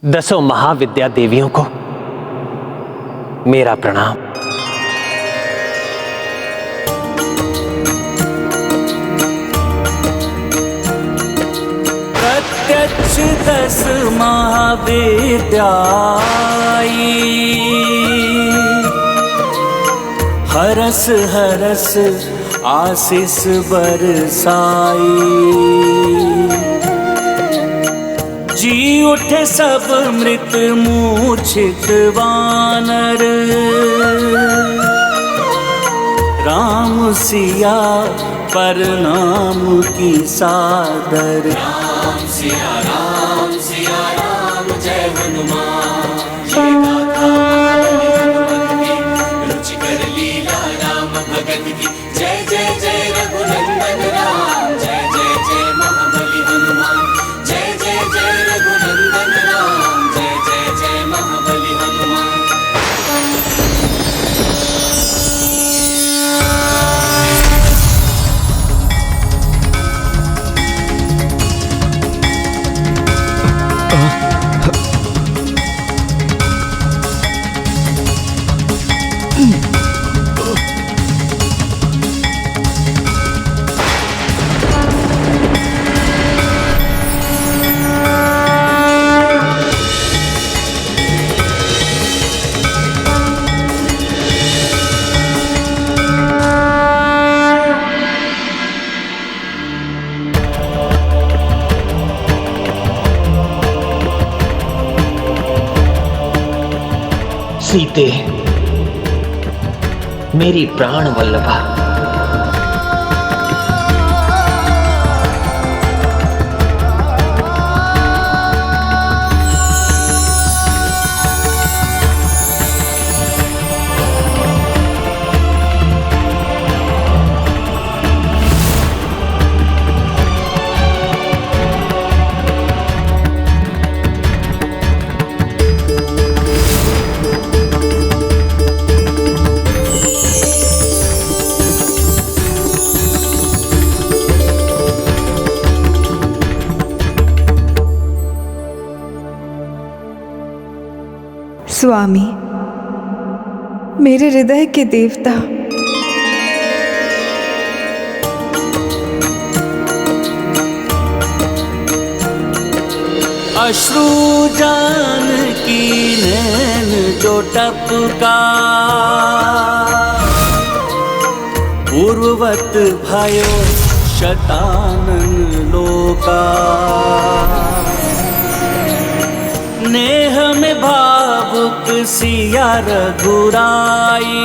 10 महाविद्या देवियों को मेरा प्रणाम। प्रत्यक्ष 10 महाविद्या हरस हरस आशीष बरसाई। जी उठे सब मृत मूर्छित वानर, राम सिया प्रणाम की सादर। राम सिया राम जय हनुमान। ये गाथा रुचिकर लीला राम भगत की। जय जय जय रघुनंदन राम, जय जय जय महाबली हनुमान। जय जय जय रघुनंदन राम, जय जय जय महाबली हनुमान। सीते, मेरी प्राण वल्लभा, स्वामी, मेरे हृदय के देवता, अश्रु जान की नैन जो टपका, पूर्ववत भयो शतानन लोका। नेह में भावुक सिया रघुराई,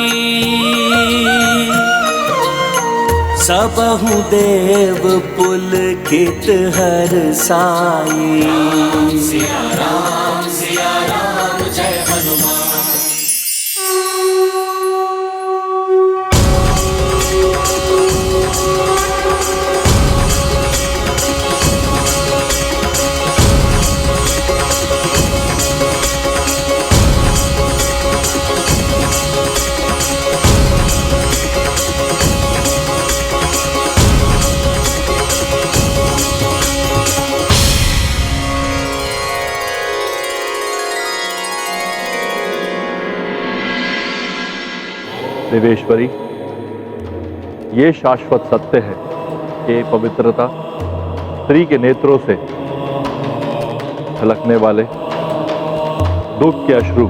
सबहु देव पुलकित हर्षाई। सिया राम जय हनुमान। देवेश्वरी, ये शाश्वत सत्य है कि पवित्रता स्त्री के नेत्रों से छलकने वाले दुख के अश्रु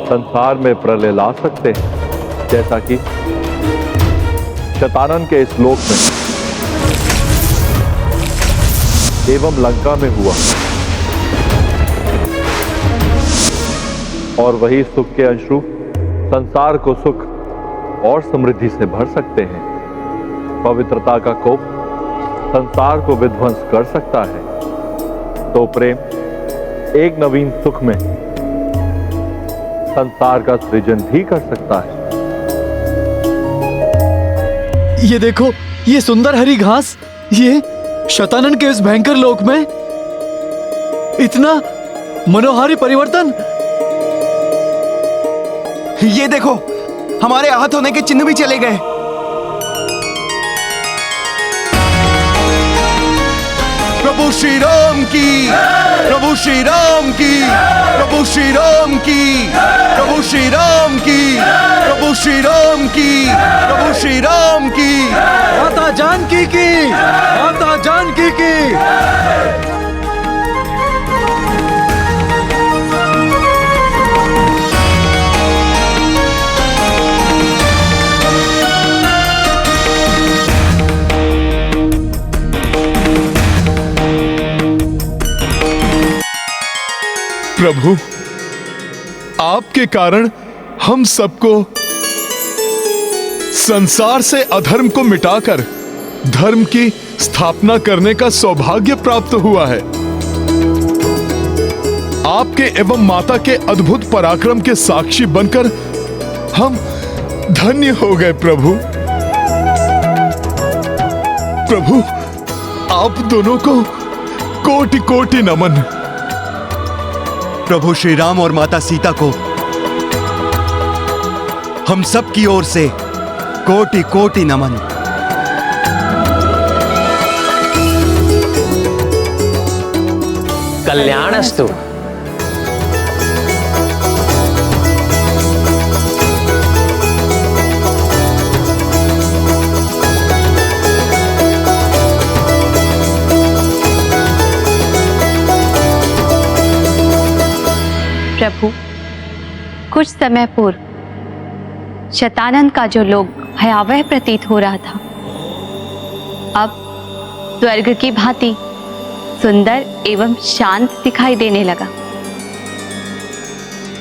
संसार में प्रलय ला सकते हैं, जैसा कि शतानन के इस लोक में एवं लंका में हुआ। और वही सुख के अश्रु संसार को सुख और समृद्धि से भर सकते हैं। पवित्रता का कोप संसार को विध्वंस कर सकता है, तो प्रेम एक नवीन सुख में संसार का सृजन भी कर सकता है। ये देखो, ये सुंदर हरी घास, ये शतानन के इस भयंकर लोक में इतना मनोहारी परिवर्तन। ये देखो, हमारे आहत होने के चिन्ह भी चले गए। प्रभु, प्रभु श्री राम की, प्रभु श्री राम की, प्रभु श्री राम की, प्रभु श्री राम की, प्रभु श्री राम की, प्रभु श्री राम की, माता जानकी की, माता जानकी की। प्रभु, आपके कारण हम सबको संसार से अधर्म को मिटाकर धर्म की स्थापना करने का सौभाग्य प्राप्त हुआ है। आपके एवं माता के अद्भुत पराक्रम के साक्षी बनकर हम धन्य हो गए प्रभु। प्रभु, आप दोनों को कोटि कोटि नमन। प्रभु श्री राम और माता सीता को हम सब की ओर से कोटि कोटि नमन। कल्याणस्तु। प्रभु, कुछ समय पूर्व शतानन का जो लोग भयावह प्रतीत हो रहा था, अब स्वर्ग की भांति सुंदर एवं शांत दिखाई देने लगा।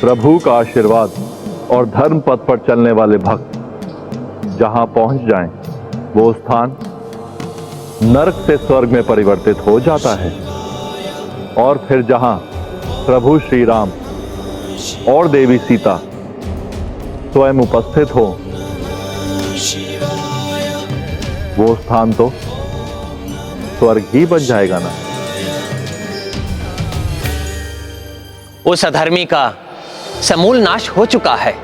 प्रभु का आशीर्वाद और धर्म पथ पर चलने वाले भक्त जहां पहुंच जाएं, वो स्थान नरक से स्वर्ग में परिवर्तित हो जाता है। और फिर जहां प्रभु श्री राम और देवी सीता स्वयं उपस्थित हो, वो स्थान तो स्वर्ग ही बन जाएगा ना। उस अधर्मी का समूल नाश हो चुका है।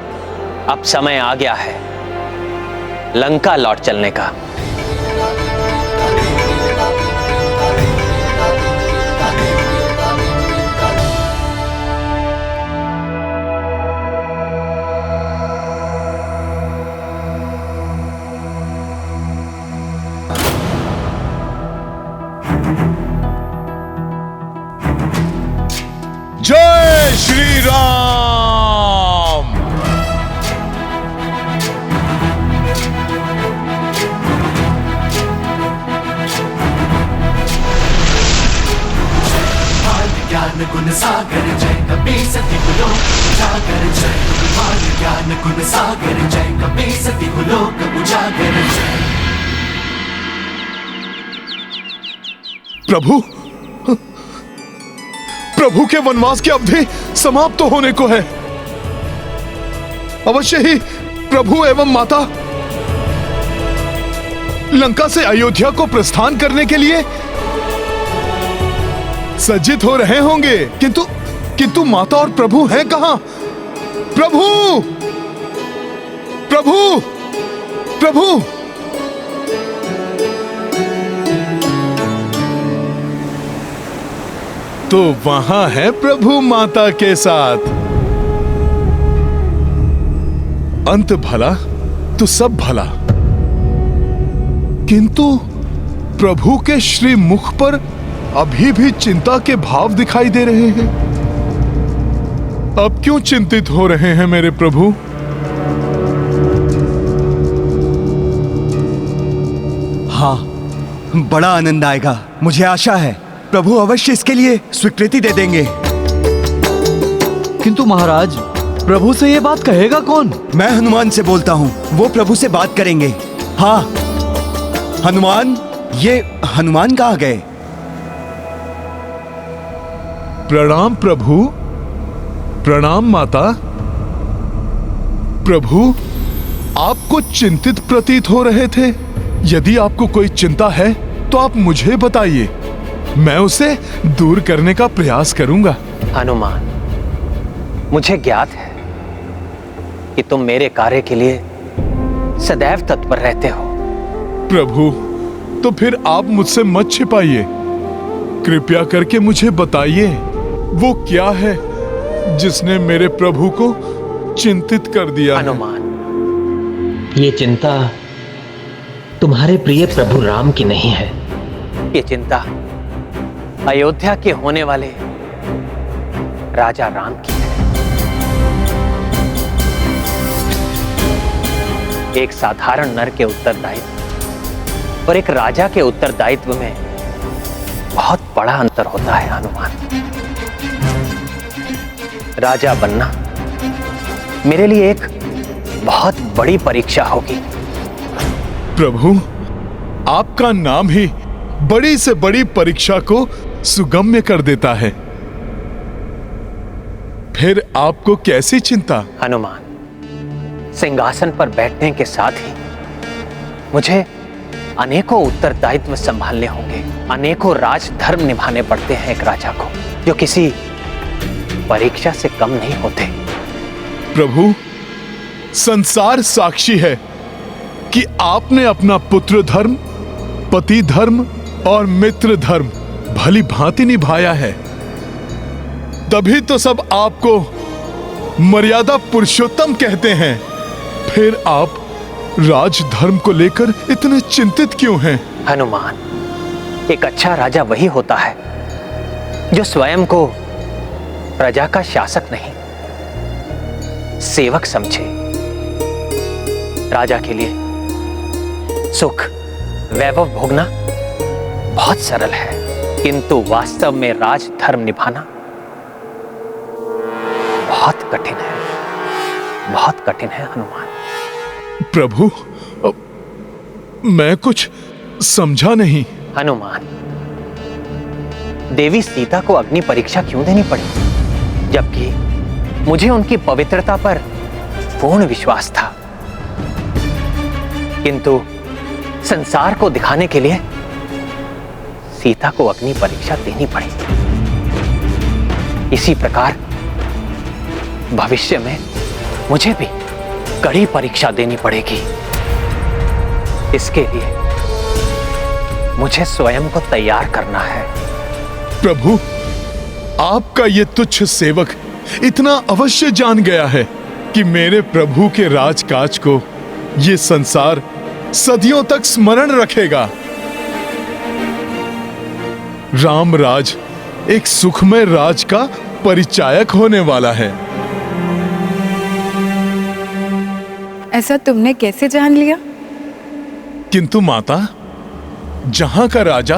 अब समय आ गया है लंका लौट चलने का। जय श्री राम। ज्ञान गुण सागर जय कपी सती गुलोक उजागर जय। ज्ञान गुण सागर जय कपी सती गुलोक उजागर जय। प्रभु, प्रभु के वनवास की अवधि समाप्त होने को है। अवश्य ही प्रभु एवं माता लंका से अयोध्या को प्रस्थान करने के लिए सज्जित हो रहे होंगे, किंतु माता और प्रभु हैं कहां? प्रभु, प्रभु, प्रभु। तो वहां है प्रभु माता के साथ। अंत भला तो सब भला, किंतु प्रभु के श्री मुख पर अभी भी चिंता के भाव दिखाई दे रहे हैं। अब क्यों चिंतित हो रहे हैं मेरे प्रभु? हाँ, बड़ा आनंद आएगा। मुझे आशा है प्रभु अवश्य इसके लिए स्वीकृति दे देंगे। किंतु महाराज, प्रभु से ये बात कहेगा कौन? मैं हनुमान से बोलता हूँ, वो प्रभु से बात करेंगे। हाँ हनुमान, ये हनुमान कहाँ गए? प्रणाम प्रभु, प्रणाम माता। प्रभु, आपको चिंतित प्रतीत हो रहे थे। यदि आपको कोई चिंता है तो आप मुझे बताइए, मैं उसे दूर करने का प्रयास करूंगा। हनुमान, मुझे ज्ञात है कि तुम मेरे कार्य के लिए सदैव तत्पर रहते हो। प्रभु, तो फिर आप मुझसे मत छिपाइए। कृपया करके मुझे बताइए, वो क्या है जिसने मेरे प्रभु को चिंतित कर दिया? हनुमान, ये चिंता तुम्हारे प्रिय प्रभु राम की नहीं है। ये चिंता अयोध्या के होने वाले राजा राम की है। एक साधारण नर के उत्तरदायित्व और एक राजा के उत्तरदायित्व में बहुत बड़ा अंतर होता है हनुमान। राजा बनना मेरे लिए एक बहुत बड़ी परीक्षा होगी। प्रभु, आपका नाम ही बड़ी से बड़ी परीक्षा को सुगम्य कर देता है। फिर आपको कैसी चिंता? हनुमान, सिंहासन पर बैठने के साथ ही मुझे अनेकों उत्तरदायित्व संभालने होंगे। अनेकों राजधर्म निभाने पड़ते हैं एक राजा को, जो किसी परीक्षा से कम नहीं होते। प्रभु, संसार साक्षी है कि आपने अपना पुत्र धर्म, पति धर्म और मित्र धर्म भली भांति निभाया है। तभी तो सब आपको मर्यादा पुरुषोत्तम कहते हैं। फिर आप राजधर्म को लेकर इतने चिंतित क्यों हैं? हनुमान, एक अच्छा राजा वही होता है जो स्वयं को प्रजा का शासक नहीं, सेवक समझे। राजा के लिए सुख वैभव भोगना बहुत सरल है, किंतु वास्तव में राजधर्म निभाना बहुत कठिन है, बहुत कठिन है हनुमान। प्रभु, मैं कुछ समझा नहीं। हनुमान, देवी सीता को अग्नि परीक्षा क्यों देनी पड़ी, जबकि मुझे उनकी पवित्रता पर पूर्ण विश्वास था, किंतु संसार को दिखाने के लिए सीता को अग्नि परीक्षा देनी पड़ी। इसी प्रकार भविष्य में मुझे भी कड़ी परीक्षा देनी पड़ेगी। इसके लिए मुझे स्वयं को तैयार करना है। प्रभु, आपका ये तुच्छ सेवक इतना अवश्य जान गया है कि मेरे प्रभु के राजकाज को ये संसार सदियों तक स्मरण रखेगा। रामराज एक सुखमय राज का परिचायक होने वाला है। ऐसा तुमने कैसे जान लिया? किंतु माता, जहां का राजा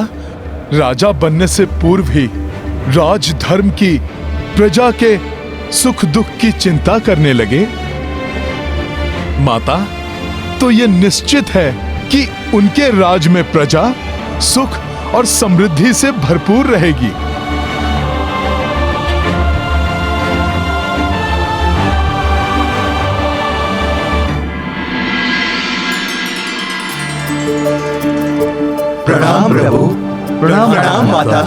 राजा बनने से पूर्व ही राजधर्म की, प्रजा के सुख दुख की चिंता करने लगे, माता, तो यह निश्चित है कि उनके राज में प्रजा सुख और समृद्धि से भरपूर रहेगी। प्रणाम प्रभु। प्रणाम प्रणाम माता।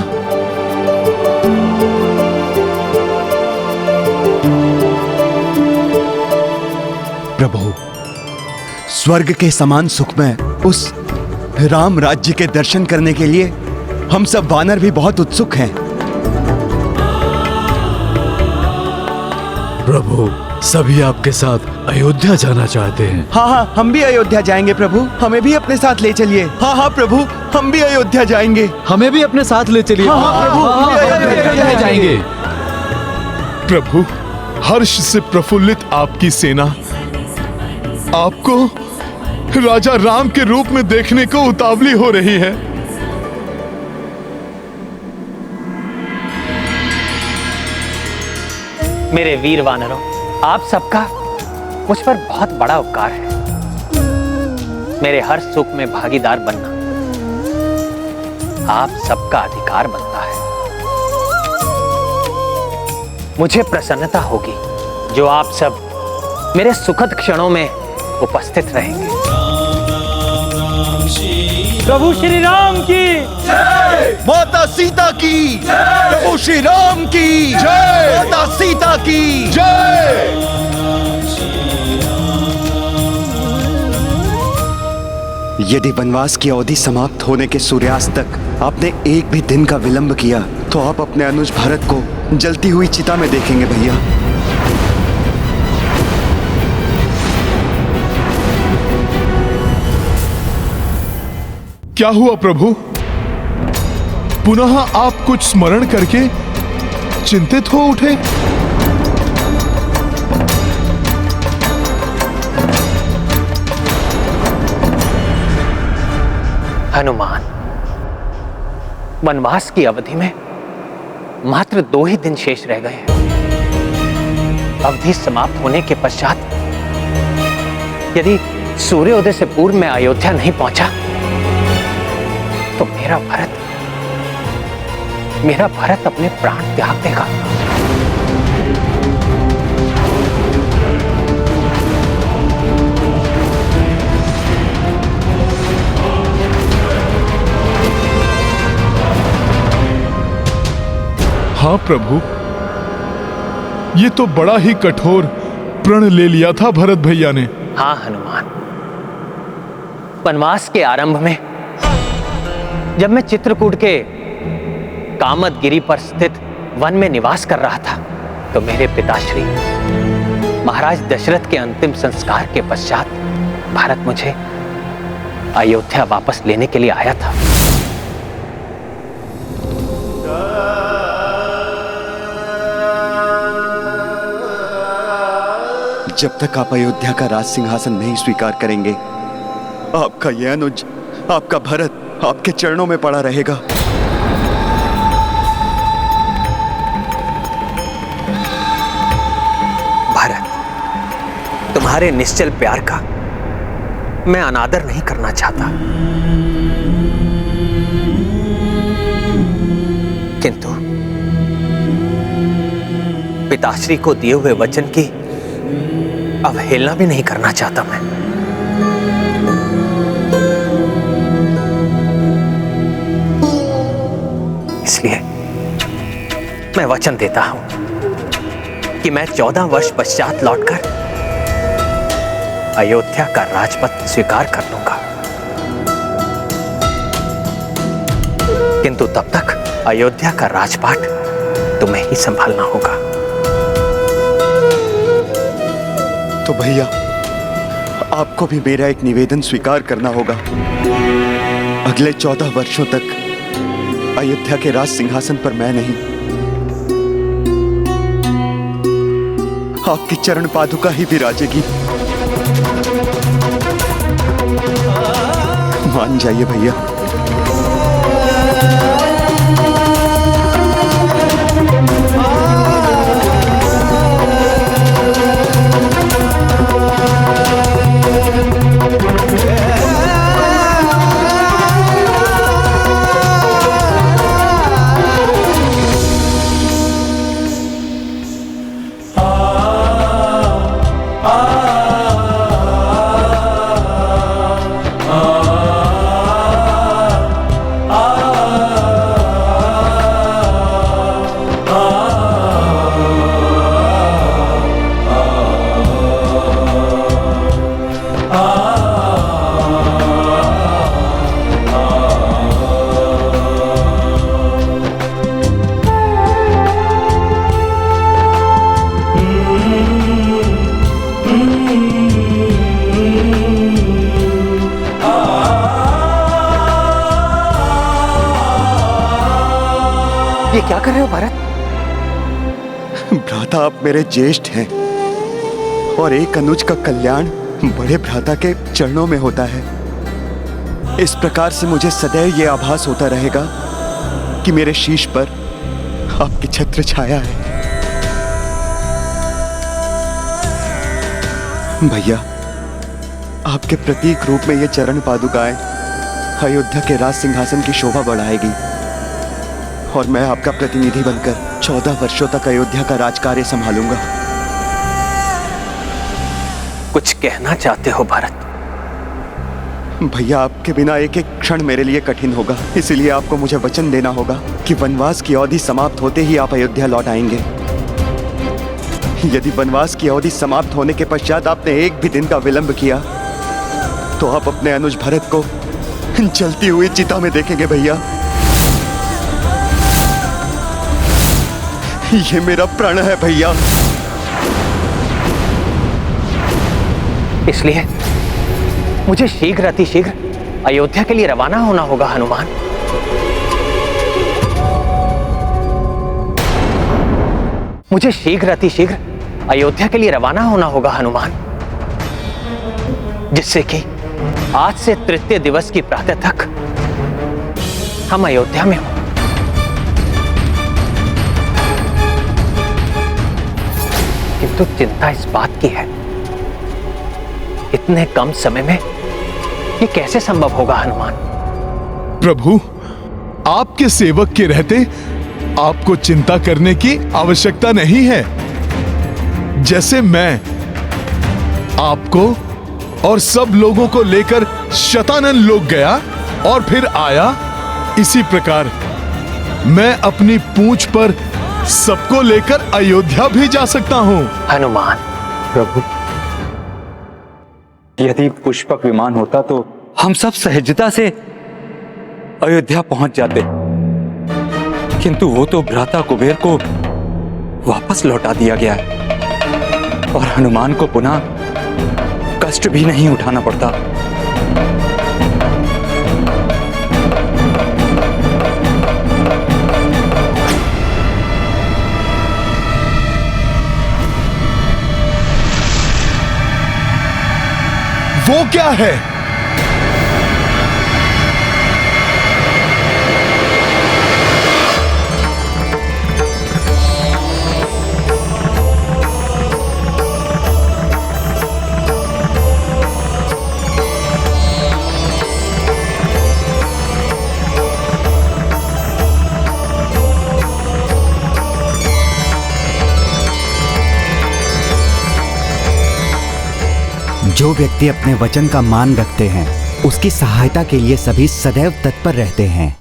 प्रभु, स्वर्ग के समान सुख में उस राम राज्य के दर्शन करने के लिए हम सब वानर भी बहुत उत्सुक हैं। प्रभु, सभी आपके साथ अयोध्या जाना चाहते हैं। हाँ हाँ, हम भी अयोध्या जाएंगे प्रभु, हमें भी अपने साथ ले चलिए। हाँ हाँ प्रभु, हम भी अयोध्या जाएंगे। हमें भी अपने साथ ले चलिए। हाँ, हाँ, प्रभु, हम भी अयोध्या जाएंगे। प्रभु, हर्ष से प्रफुल्लित आपकी सेना आपको राजा राम के रूप में देखने को उतावली हो रही है। मेरे वीर वानरों, आप सबका मुझ पर बहुत बड़ा उपकार है। मेरे हर सुख में भागीदार बनना आप सबका अधिकार बनता है। मुझे प्रसन्नता होगी जो आप सब मेरे सुखद क्षणों में उपस्थित रहेंगे। प्रभु श्री राम की जय, माता सीता की जय, प्रभु श्री राम की जय, माता सीता की जय। यदि वनवास की अवधि समाप्त होने के सूर्यास्त तक आपने एक भी दिन का विलंब किया तो आप अपने अनुज भरत को जलती हुई चिता में देखेंगे भैया। क्या हुआ प्रभु? पुनः आप कुछ स्मरण करके चिंतित हो उठे? हनुमान, वनवास की अवधि में मात्र 2 ही दिन शेष रह गए हैं। अवधि समाप्त होने के पश्चात यदि सूर्योदय से पूर्व मैं अयोध्या नहीं पहुंचा तो मेरा भरत अपने प्राण त्याग देगा। हाँ प्रभु, ये तो बड़ा ही कठोर प्रण ले लिया था भरत भैया ने। हाँ हनुमान, वनवास के आरंभ में जब मैं चित्रकूट के कामदगिरी पर स्थित वन में निवास कर रहा था तो मेरे पिताश्री महाराज दशरथ के अंतिम संस्कार के पश्चात भारत मुझे अयोध्या वापस लेने के लिए आया था। जब तक आप अयोध्या का राज सिंहासन नहीं स्वीकार करेंगे, आपका यह अनुज, आपका भरत आपके चरणों में पड़ा रहेगा। भरत, तुम्हारे निश्चल प्यार का मैं अनादर नहीं करना चाहता, किंतु पिताश्री को दिए हुए वचन की अवहेलना भी नहीं करना चाहता मैं। इसलिए मैं वचन देता हूं कि मैं 14 वर्ष पश्चात लौटकर अयोध्या का राजपद स्वीकार कर लूंगा, किंतु तब तक अयोध्या का राजपाट तुम्हें ही संभालना होगा। तो भैया, आपको भी मेरा एक निवेदन स्वीकार करना होगा। अगले 14 वर्षों तक अयोध्या के राज सिंहासन पर मैं नहीं, आपकी चरण पादुका ही विराजेगी। मान जाइए भैया। ये क्या कर रहे हो भरत? भ्राता, आप मेरे ज्येष्ठ हैं और एक अनुज का कल्याण बड़े भ्राता के चरणों में होता है। इस प्रकार से मुझे सदैव ये आभास होता रहेगा कि मेरे शीश पर आपकी छत्र छाया है। भैया, आपके प्रतीक रूप में ये चरण पादुकाएं अयोध्या के राज सिंहासन की शोभा बढ़ाएगी और मैं आपका प्रतिनिधि बनकर 14 वर्षों तक अयोध्या का राजकार्य संभालूंगा। कुछ कहना चाहते हो भरत? भैया, आपके बिना एक एक क्षण मेरे लिए कठिन होगा, इसीलिए आपको मुझे वचन देना होगा कि वनवास की अवधि समाप्त होते ही आप अयोध्या लौट आएंगे। यदि वनवास की अवधि समाप्त होने के पश्चात आपने एक भी दिन का विलंब किया तो आप अपने अनुज भरत को जलती हुई चिता में देखेंगे भैया। ये मेरा प्रण है भैया। इसलिए मुझे शीघ्र अतिशीघ्र अयोध्या के लिए रवाना होना होगा हनुमान। मुझे शीघ्र अतिशीघ्र अयोध्या के लिए रवाना होना होगा हनुमान, जिससे कि आज से तृतीय दिवस की प्रातः तक हम अयोध्या में हों। किंतु चिंता इस बात की है, इतने कम समय में ये कैसे संभव होगा हनुमान? प्रभु, आपके सेवक के रहते आपको चिंता करने की आवश्यकता नहीं है। जैसे मैं आपको और सब लोगों को लेकर शतानन लोक गया और फिर आया, इसी प्रकार मैं अपनी पूंछ पर सबको लेकर अयोध्या भी जा सकता हूं। हनुमान, प्रभु, यदि पुष्पक विमान होता तो हम सब सहजता से अयोध्या पहुंच जाते, किंतु वो तो भ्राता कुबेर को वापस लौटा दिया गया है और हनुमान को पुनः कष्ट भी नहीं उठाना पड़ता। वो क्या है? जो व्यक्ति अपने वचन का मान रखते हैं, उसकी सहायता के लिए सभी सदैव तत्पर रहते हैं।